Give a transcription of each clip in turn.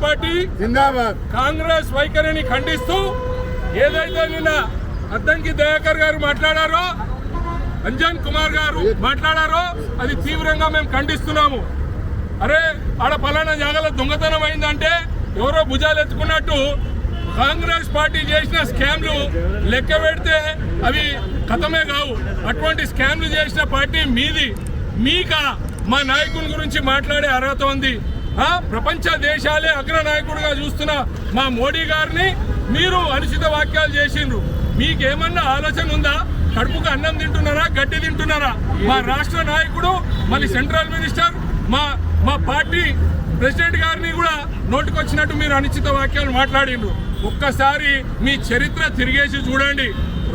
Party Congress వైఖరిని ఖండిస్తూ ఏదైతే నిన్న అద్దంకి దయాకర్ గారు మాట్లాడారో, అంజన్ కుమార్ గారు మాట్లాడారో అది తీవ్రంగా మేము ఖండిస్తున్నాము. అరే ఆడ పలానా జాగాలో దొంగతనం అయిందంటే ఎవరో భుజాలు ఎత్తుకున్నట్టు కాంగ్రెస్ పార్టీ చేసిన స్కామ్లు లెక్క పెడితే అవి కథమే కావు. అటువంటి స్కామ్లు చేసిన పార్టీ మీది. మీకా మా నాయకుని గురించి మాట్లాడే అర్హత ఉంది? ప్రపంచ దేశాలే అగ్రనాయకుడిగా చూస్తున్న మా మోడీ గారిని మీరు అనుచిత వాక్యాలు చేసిండ్రు. మీకేమన్నా ఆలోచన ఉందా? కడుపుకు అన్నం తింటున్నారా, గడ్డి తింటున్నారా? మా రాష్ట్ర నాయకుడు, మళ్ళీ సెంట్రల్ మినిస్టర్, మా పార్టీ ప్రెసిడెంట్ గారిని కూడా నోటికొచ్చినట్టు మీరు అనుచిత వాక్యాలు మాట్లాడిండ్రు. ఒక్కసారి మీ చరిత్ర తిరిగేసి చూడండి.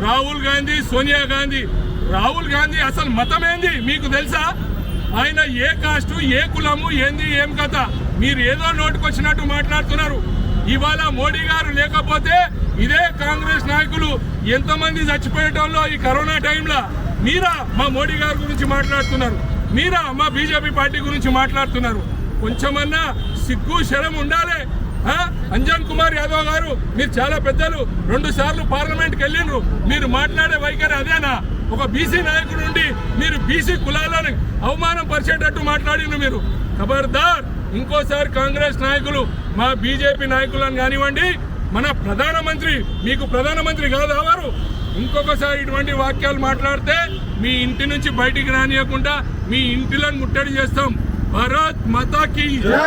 రాహుల్ గాంధీ, సోనియా గాంధీ. రాహుల్ గాంధీ అసలు మతం ఏంది మీకు తెలుసా? ఆయన ఏ కాస్టు, ఏ కులము, ఏంది, ఏం కథ? మీరు ఏదో నోటికొచ్చినట్టు మాట్లాడుతున్నారు. ఇవాళ మోడీ గారు లేకపోతే ఇదే కాంగ్రెస్ నాయకులు ఎంతమంది చచ్చిపోయేటోళ్ళో ఈ కరోనా టైంలో. మీరా మా మోడీ గారి గురించి మాట్లాడుతున్నారు? మీరా మా బీజేపీ పార్టీ గురించి మాట్లాడుతున్నారు? కొంచెమన్నా సిగ్గు శరం ఉండాలి. అంజన్ కుమార్ యాదవ్ గారు, మీరు చాలా పెద్దలు, 2 సార్లు పార్లమెంట్కి వెళ్ళిండ్రు. మీరు మాట్లాడే వైఖరి అదేనా? ఒక బీసీ నాయకుడు నుండి మీరు బీసీ కులాలను అవమానం పరిచేటట్టు మాట్లాడిండ్రు. మీరు ఖబర్దార్. ఇంకోసారి కాంగ్రెస్ నాయకులు, మా బీజేపీ నాయకులను కానివ్వండి, మన ప్రధానమంత్రి, మీకు ప్రధానమంత్రి కాదా వారు, ఇంకొకసారి ఇటువంటి వాక్యాలు మాట్లాడితే మీ ఇంటి నుంచి బయటికి రానియకుండా మీ ఇంటిలను ముట్టడి చేస్తాం. భారత్ మాతా కీ జై.